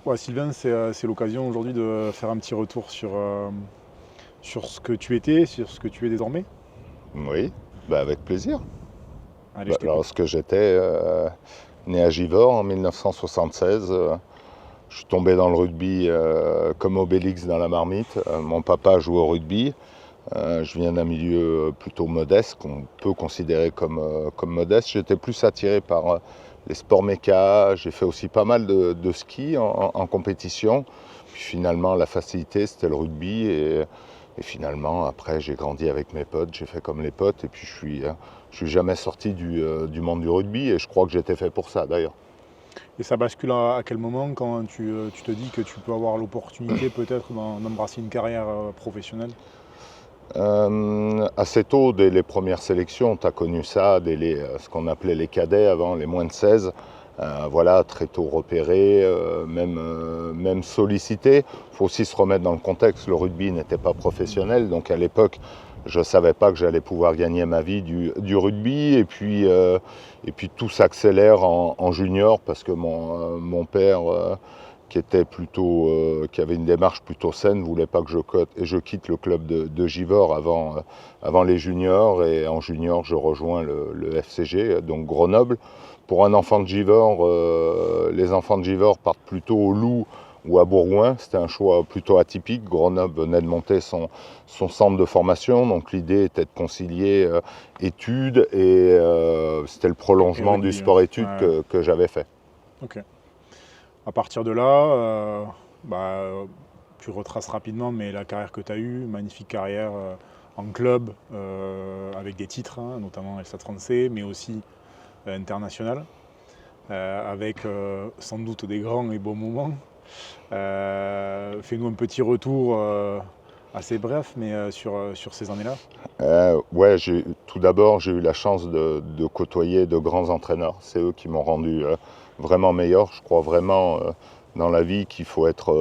Ouais, Sylvain, c'est l'occasion aujourd'hui de faire un petit retour sur ce que tu étais, sur ce que tu es désormais. Oui, bah avec plaisir. Allez, je t'écoute. Lorsque j'étais né à Givors en 1976, je suis tombé dans le rugby comme Obélix dans la marmite. Mon papa joue au rugby. Je viens d'un milieu plutôt modeste, qu'on peut considérer comme modeste. J'étais plus attiré par les sports méca. J'ai fait aussi pas mal de ski en compétition. Puis finalement, la facilité, c'était le rugby. Et finalement, après, j'ai grandi avec mes potes, j'ai fait comme les potes. Et puis, je suis jamais sorti du monde du rugby. Et je crois que j'étais fait pour ça, d'ailleurs. Et ça bascule à quel moment quand tu te dis que tu peux avoir l'opportunité peut-être d'embrasser une carrière professionnelle? Assez tôt, dès les premières sélections, tu as connu ça, ce qu'on appelait les cadets avant, les moins de 16. Voilà, très tôt repéré, même sollicité. Il faut aussi se remettre dans le contexte, le rugby n'était pas professionnel, donc à l'époque, je ne savais pas que j'allais pouvoir gagner ma vie du rugby. Et puis tout s'accélère en junior parce que mon père qui avait une démarche plutôt saine, voulait pas que je quitte le club de Givors avant les juniors. Et en junior, je rejoins le FCG, donc Grenoble. Pour un enfant de Givors, les enfants de Givors partent plutôt au Loup ou à Bourgoin. C'était un choix plutôt atypique. Grenoble venait de monter son centre de formation, donc l'idée était de concilier études et c'était le Et prolongement du rugby, hein. sport-études Ouais, que j'avais fait. ok. À partir de là, bah, tu retraces rapidement, mais la carrière que tu as eue, magnifique carrière en club, avec des titres, hein, notamment el Stade français, mais aussi international, avec sans doute des grands et beaux moments. Fais-nous un petit retour assez bref, mais sur ces années-là. Ouais, tout d'abord, j'ai eu la chance de côtoyer de grands entraîneurs. C'est eux qui m'ont rendu vraiment meilleur. Je crois vraiment dans la vie il faut être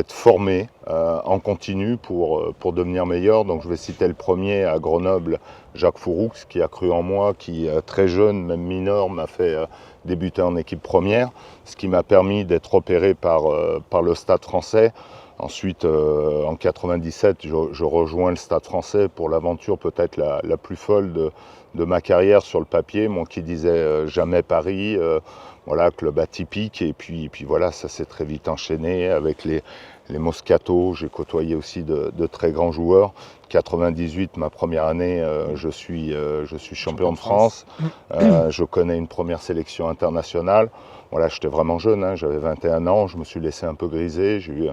formé en continu pour devenir meilleur. Donc je vais citer le premier à Grenoble, Jacques Fouroux, qui a cru en moi, qui très jeune, même mineur, m'a fait débuter en équipe première, ce qui m'a permis d'être opéré par le Stade français. Ensuite, en 97, je rejoins le Stade français pour l'aventure peut-être la plus folle de ma carrière sur le papier. Moi qui disais jamais Paris, voilà, club atypique. Et puis voilà, ça s'est très vite enchaîné avec les Moscato. J'ai côtoyé aussi de très grands joueurs. 98, ma première année, je suis Champion champion de de France. France. Je connais une première sélection internationale. Voilà, j'étais vraiment jeune, hein, j'avais 21 ans, je me suis laissé un peu griser. J'ai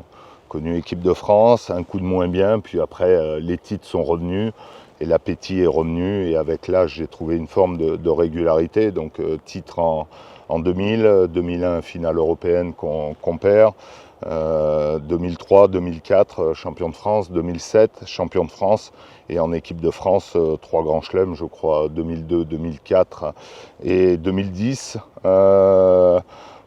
connu équipe de France, un coup de moins bien, puis après les titres sont revenus et l'appétit est revenu. Et avec l'âge, j'ai trouvé une forme de régularité. Donc titre en 2000, 2001 finale européenne qu'on perd, 2003, 2004 champion de France, 2007 champion de France, et en équipe de France 3 grands chelems, je crois, 2002, 2004 et 2010.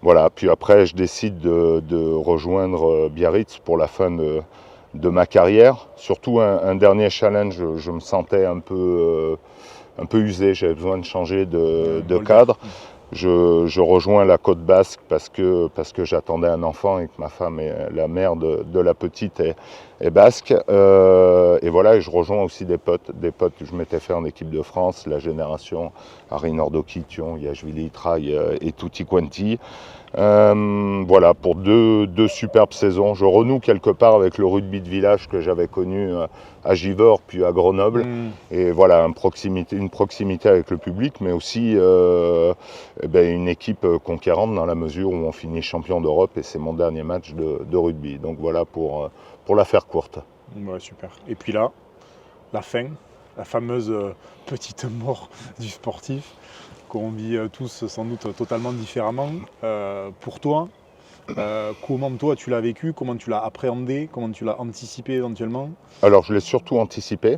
Voilà, puis après je décide de rejoindre Biarritz pour la fin de ma carrière. Surtout un dernier challenge, je me sentais un peu usé, j'avais besoin de changer de Bol d'air. cadre. Je rejoins la côte basque parce que j'attendais un enfant et que ma femme est la mère de la petite est basque. Et voilà, et je rejoins aussi des potes que je m'étais fait en équipe de France, la génération Harry Nordoki, Thion, Yashvili, Traille et Tutti Quanti. Voilà, pour deux superbes saisons. Je renoue quelque part avec le rugby de village que j'avais connu à Givors puis à Grenoble. Hmm. Et voilà, une proximité avec le public, mais aussi une équipe conquérante dans la mesure où on finit champion d'Europe et c'est mon dernier match de rugby. Donc voilà pour la faire courte. Ouais, super. Et puis là, la fin, la fameuse petite mort du sportif, qu'on vit tous sans doute totalement différemment. Pour toi, comment toi tu l'as vécu, comment tu l'as appréhendé, comment tu l'as anticipé éventuellement? Alors je l'ai surtout anticipé,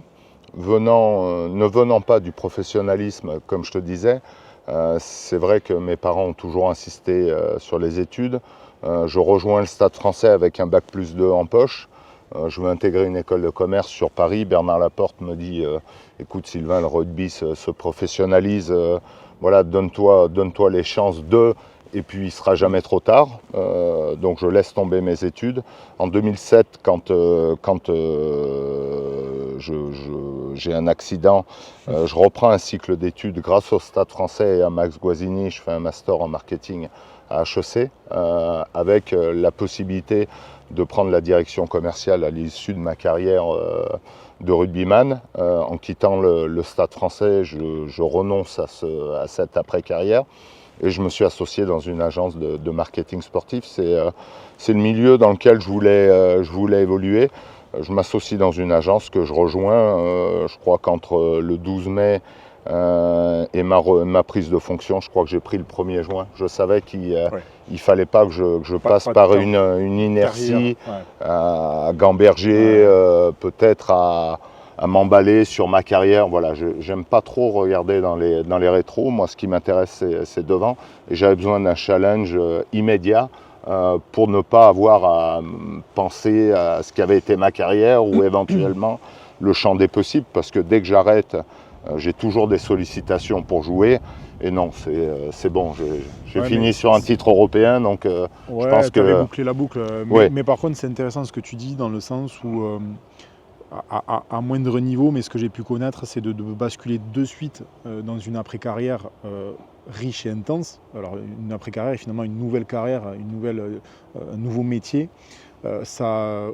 ne venant pas du professionnalisme comme je te disais. C'est vrai que mes parents ont toujours insisté sur les études. Je rejoins le Stade français avec un bac+2 en poche. Je veux intégrer une école de commerce sur Paris. Bernard Laporte me dit écoute Sylvain, le rugby se professionnalise, voilà, donne-toi les chances de. et puis il ne sera jamais trop tard, donc je laisse tomber mes études. En 2007, quand j'ai un accident, je reprends un cycle d'études grâce au Stade Français et à Max Guazzini. Je fais un master en marketing à HEC, avec la possibilité de prendre la direction commerciale à l'issue de ma carrière de rugbyman. En quittant le Stade Français, je renonce à cette après-carrière et je me suis associé dans une agence de marketing sportif. C'est le milieu dans lequel je voulais évoluer. Je m'associe dans une agence que je rejoins, je crois qu'entre le 12 mai et ma prise de fonction, je crois que j'ai pris le 1er juin. Je savais qu'il ne fallait pas que je passe par une inertie, à gamberger, peut-être à m'emballer sur ma carrière. Voilà, j'aime pas trop regarder dans les rétros. Moi, ce qui m'intéresse, c'est devant. Et j'avais besoin d'un challenge immédiat pour ne pas avoir à penser à ce qu'avait été ma carrière ou éventuellement le champ des possibles. Parce que dès que j'arrête, j'ai toujours des sollicitations pour jouer. Et non, c'est bon. J'ai fini sur un titre européen, donc je pense que... tu avais bouclé la boucle. Mais par contre, c'est intéressant ce que tu dis, dans le sens où... à moindre niveau, mais ce que j'ai pu connaître, c'est de basculer de suite dans une après-carrière riche et intense. Alors, une après-carrière est finalement une nouvelle carrière, un nouveau métier. Ça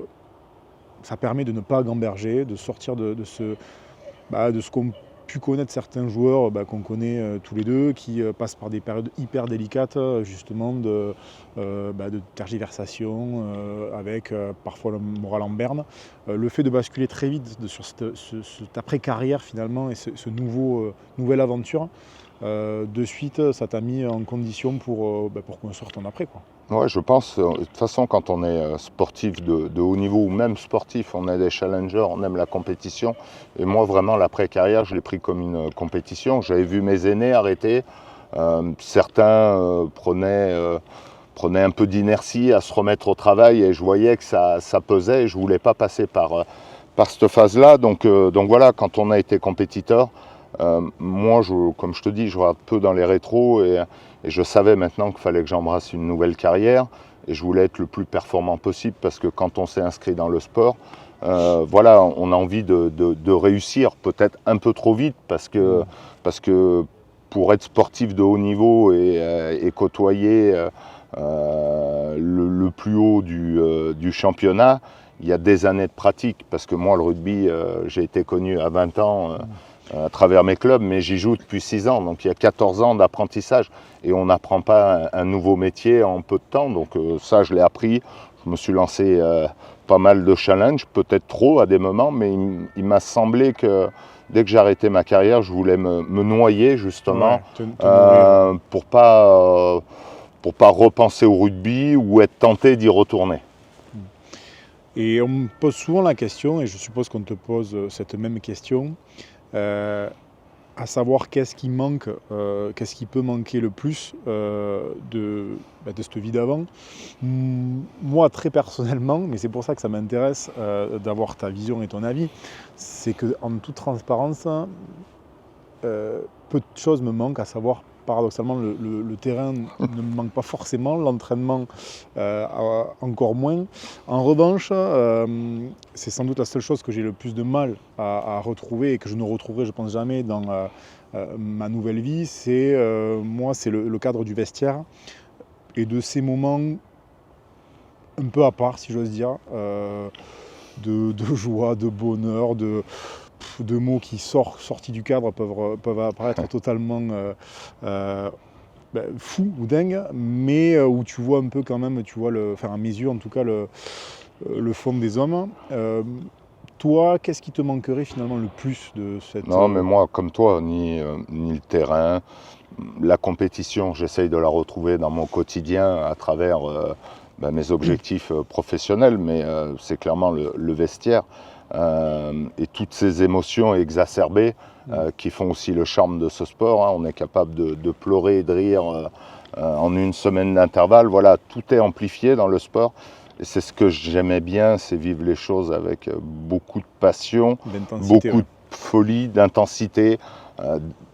permet de ne pas gamberger, de sortir de ce qu'ont pu connaître certains joueurs qu'on connaît tous les deux, qui passent par des périodes hyper délicates, justement de tergiversation, avec parfois le moral en berne. Le fait de basculer très vite sur cette après-carrière finalement et ce nouvelle aventure, de suite ça t'a mis en condition pour qu'on sorte en après, quoi. Ouais, je pense, de toute façon, quand on est sportif de haut niveau ou même sportif, on est des challengers, on aime la compétition. Et moi, vraiment, l'après-carrière, je l'ai pris comme une compétition. J'avais vu mes aînés arrêter. Certains prenaient un peu d'inertie à se remettre au travail et je voyais que ça pesait et je ne voulais pas passer par cette phase-là. Donc voilà, quand on a été compétiteur, moi, comme je te dis, je vois un peu dans les rétros et je savais maintenant qu'il fallait que j'embrasse une nouvelle carrière et je voulais être le plus performant possible parce que quand on s'est inscrit dans le sport, voilà, on a envie de réussir peut-être un peu trop vite parce que pour être sportif de haut niveau et côtoyer le plus haut du championnat, il y a des années de pratique parce que moi, le rugby, j'ai été connu à 20 ans à travers mes clubs, mais j'y joue depuis 6 ans, donc il y a 14 ans d'apprentissage et on n'apprend pas un nouveau métier en peu de temps, donc ça je l'ai appris. Je me suis lancé pas mal de challenges, peut-être trop à des moments, mais il m'a semblé que dès que j'arrêtais ma carrière, je voulais me noyer justement pour pas repenser au rugby ou être tenté d'y retourner. Et on me pose souvent la question, et je suppose qu'on te pose cette même question, à savoir qu'est-ce qui manque, qu'est-ce qui peut manquer le plus de cette vie d'avant. Moi, très personnellement, mais c'est pour ça que ça m'intéresse d'avoir ta vision et ton avis, c'est qu'en toute transparence, peu de choses me manquent, à savoir, paradoxalement, le terrain ne me manque pas forcément, l'entraînement encore moins. En revanche, c'est sans doute la seule chose que j'ai le plus de mal à retrouver et que je ne retrouverai, je pense, jamais dans ma nouvelle vie, c'est le cadre du vestiaire et de ces moments un peu à part, si j'ose dire, de joie, de bonheur, de mots qui sortis du cadre peuvent apparaître totalement fous ou dingues, mais où tu vois un peu quand même, à mes yeux en tout cas, le fond des hommes. Toi, qu'est-ce qui te manquerait finalement le plus de cette... Non, mais moi, comme toi, ni le terrain, la compétition, j'essaye de la retrouver dans mon quotidien à travers mes objectifs professionnels, mais c'est clairement le vestiaire. Et toutes ces émotions exacerbées qui font aussi le charme de ce sport, hein. On est capable de pleurer et de rire en une semaine d'intervalle. Voilà, tout est amplifié dans le sport. Et c'est ce que j'aimais bien, c'est vivre les choses avec beaucoup de passion, beaucoup de folie, d'intensité,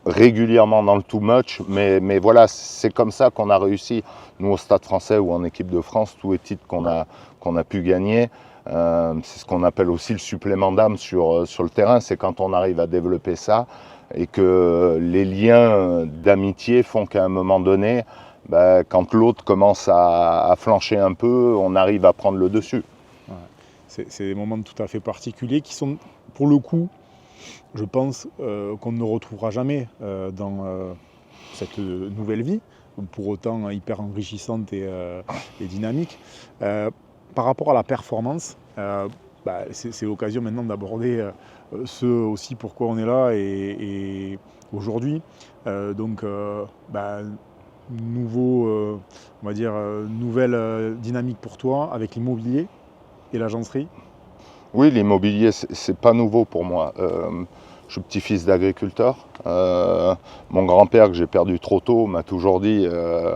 régulièrement dans le too much, mais voilà, c'est comme ça qu'on a réussi, nous au Stade Français ou en équipe de France, tous les titres qu'on a pu gagner. C'est ce qu'on appelle aussi le supplément d'âme sur le terrain, c'est quand on arrive à développer ça et que les liens d'amitié font qu'à un moment donné, quand l'autre commence à flancher un peu, on arrive à prendre le dessus. Ouais. C'est des moments tout à fait particuliers qui sont, pour le coup, je pense, qu'on ne retrouvera jamais dans cette nouvelle vie, pour autant hyper enrichissante et dynamique. Par rapport à la performance, c'est l'occasion maintenant d'aborder ce aussi pourquoi on est là et aujourd'hui. On va dire, nouvelle dynamique pour toi avec l'immobilier et l'agencerie. Oui, l'immobilier, c'est pas nouveau pour moi. Je suis petit-fils d'agriculteur. Mon grand-père, que j'ai perdu trop tôt, m'a toujours dit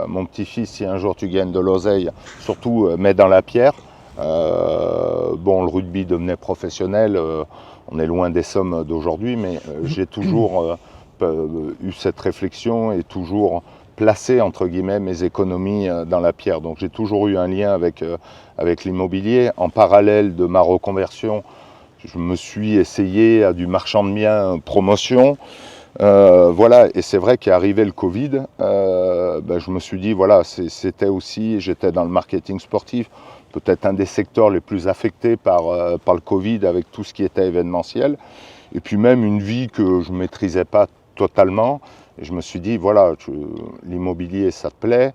mon petit-fils, si un jour tu gagnes de l'oseille, surtout mets dans la pierre. Le rugby devenait professionnel. On est loin des sommes d'aujourd'hui, mais j'ai toujours eu cette réflexion et toujours placé, entre guillemets, mes économies dans la pierre. Donc j'ai toujours eu un lien avec l'immobilier. En parallèle de ma reconversion, je me suis essayé à du marchand de biens promotion. Et c'est vrai qu'est arrivé le Covid, je me suis dit, c'était aussi, j'étais dans le marketing sportif, peut-être un des secteurs les plus affectés par le Covid avec tout ce qui était événementiel. Et puis même une vie que je ne maîtrisais pas totalement. Et je me suis dit, l'immobilier, ça te plaît.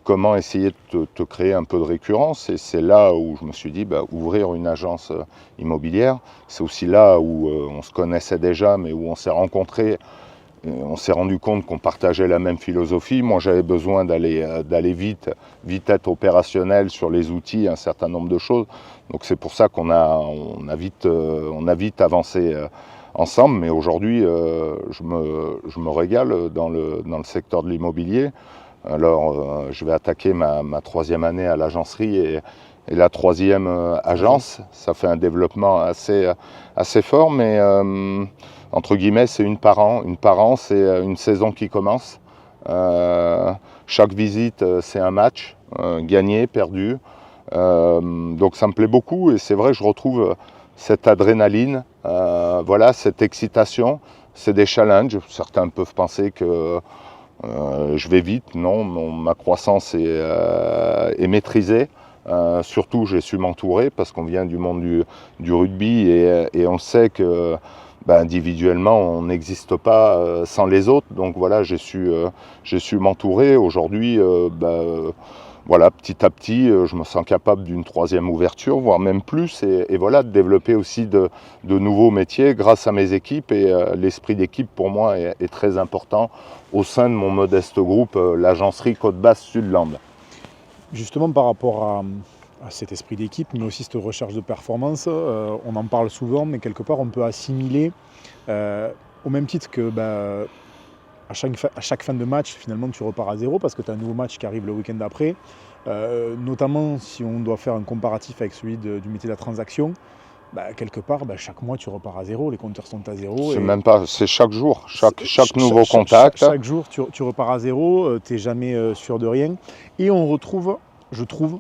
Comment essayer de te créer un peu de récurrence, et c'est là où je me suis dit ouvrir une agence immobilière. C'est aussi là où on se connaissait déjà, mais où on s'est rencontrés, on s'est rendu compte qu'on partageait la même philosophie. Moi, j'avais besoin d'aller vite être opérationnel sur les outils, un certain nombre de choses. Donc c'est pour ça qu'on a vite avancé ensemble. Mais aujourd'hui, je me régale dans le secteur de l'immobilier. Alors, je vais attaquer ma 3e année à l'agencerie et la 3e agence. Ça fait un développement assez fort, mais entre guillemets, c'est une par an. Une par an, c'est une saison qui commence. Chaque visite, c'est un match, gagné, perdu. Donc ça me plaît beaucoup et c'est vrai, je retrouve cette adrénaline, cette excitation. C'est des challenges. Certains peuvent penser que je vais vite, non, ma croissance est maîtrisée. Surtout, j'ai su m'entourer parce qu'on vient du monde du rugby et on sait que individuellement, on n'existe pas sans les autres. Donc voilà, j'ai su m'entourer. Aujourd'hui, petit à petit, je me sens capable d'une 3e ouverture, voire même plus, et de développer aussi de nouveaux métiers grâce à mes équipes. Et l'esprit d'équipe, pour moi, est très important au sein de mon modeste groupe, l'agencerie Côte-Basse-Sudland. Justement, par rapport à cet esprit d'équipe, mais aussi cette recherche de performance, on en parle souvent, mais quelque part, on peut assimiler, au même titre que à chaque fin de match, finalement, tu repars à zéro parce que tu as un nouveau match qui arrive le week-end d'après. Notamment si on doit faire un comparatif avec celui du métier de la transaction, quelque part, chaque mois, tu repars à zéro, les compteurs sont à zéro. C'est chaque jour, chaque nouveau contact. Chaque jour, tu repars à zéro, tu n'es jamais sûr de rien. Et on retrouve, je trouve,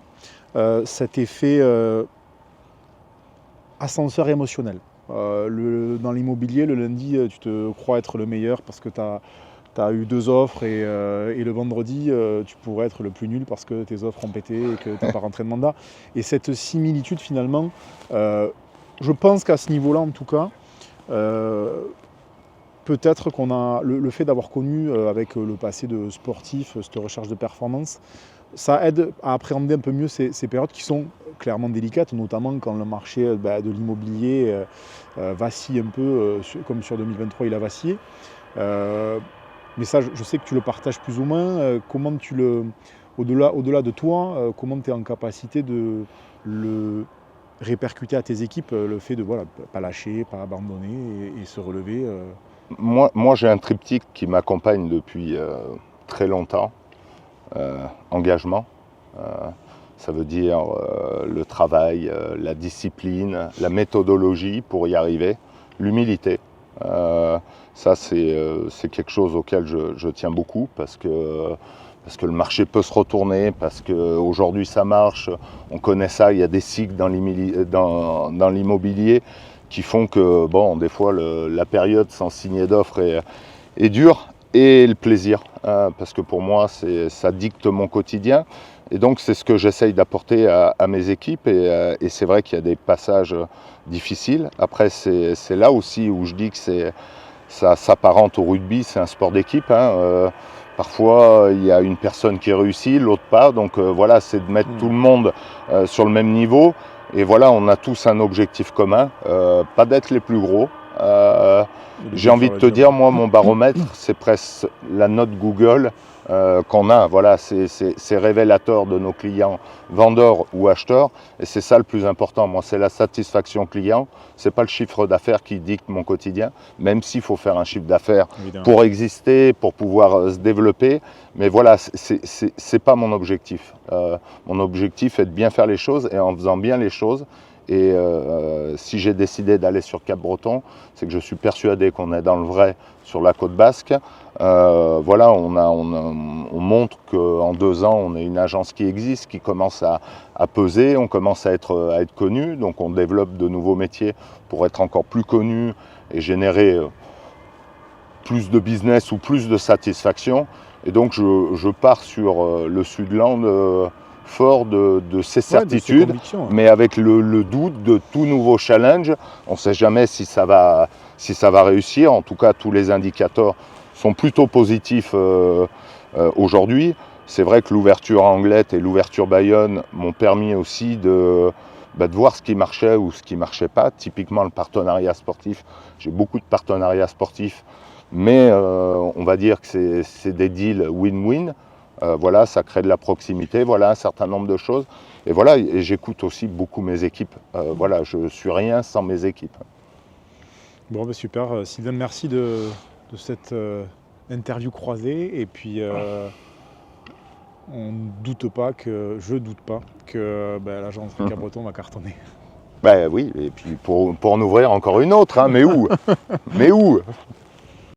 cet effet ascenseur émotionnel. Dans l'immobilier, le lundi, tu te crois être le meilleur parce que tu as eu 2 offres et le vendredi, tu pourrais être le plus nul parce que tes offres ont pété et que tu n'as pas rentré de mandat. Et cette similitude, finalement, je pense qu'à ce niveau-là, en tout cas, peut-être qu'on a le fait d'avoir connu avec le passé de sportif, cette recherche de performance, ça aide à appréhender un peu mieux ces périodes qui sont clairement délicates, notamment quand le marché de l'immobilier vacille un peu, comme sur 2023 il a vacillé. Mais ça, je sais que tu le partages plus ou moins. Comment au-delà de toi, comment tu es en capacité de le répercuter à tes équipes, le fait de pas lâcher, pas abandonner et se relever Moi, j'ai un triptyque qui m'accompagne depuis très longtemps. Engagement, ça veut dire le travail, la discipline, la méthodologie pour y arriver. l'humilité. Ça, c'est quelque chose auquel je tiens beaucoup parce que le marché peut se retourner, parce qu'aujourd'hui ça marche, on connaît ça, il y a des cycles dans l'immobilier qui font que, bon, des fois la période sans signer d'offre est dure, et le plaisir, parce que pour moi ça dicte mon quotidien, et donc c'est ce que j'essaye d'apporter à mes équipes, et c'est vrai qu'il y a des passages difficiles. Après c'est là aussi où je dis que ça s'apparente au rugby, c'est un sport d'équipe, hein. Parfois, il y a une personne qui réussit, l'autre pas. Donc voilà, c'est de mettre tout le monde sur le même niveau. Et voilà, on a tous un objectif commun, pas d'être les plus gros. J'ai envie de te dire, moi, mon baromètre, c'est presque la note Google qu'on a. Voilà, c'est révélateur de nos clients, vendeurs ou acheteurs. Et c'est ça le plus important. Moi, c'est la satisfaction client. C'est pas le chiffre d'affaires qui dicte mon quotidien, même s'il faut faire un chiffre d'affaires pour exister, pour pouvoir se développer. Mais voilà, c'est pas mon objectif. Mon objectif est de bien faire les choses, et en faisant bien les choses. Et si j'ai décidé d'aller sur Cap-Breton, c'est que je suis persuadé qu'on est dans le vrai sur la côte basque. Voilà, on montre qu'en 2 ans, on est une agence qui existe, qui commence à peser, on commence à être connu, donc on développe de nouveaux métiers pour être encore plus connu et générer plus de business ou plus de satisfaction. Et donc je pars sur le Sudland fort de ces certitudes, mais avec le doute de tout nouveau challenge. On ne sait jamais si ça va réussir. En tout cas, tous les indicateurs sont plutôt positifs aujourd'hui. C'est vrai que l'ouverture à Anglet et l'ouverture Bayonne m'ont permis aussi de voir ce qui marchait ou ce qui ne marchait pas. Typiquement, le partenariat sportif. J'ai beaucoup de partenariats sportifs, mais on va dire que c'est des deals win-win. Voilà, ça crée de la proximité, voilà, un certain nombre de choses. Et voilà, et j'écoute aussi beaucoup mes équipes. Voilà, je ne suis rien sans mes équipes. Bon, bah super. Sylvain, merci de cette interview croisée. Et puis, je doute pas que l'agence Cap-Breton va cartonner. Ben oui, et puis pour en ouvrir encore une autre, hein, mais où? Mais où?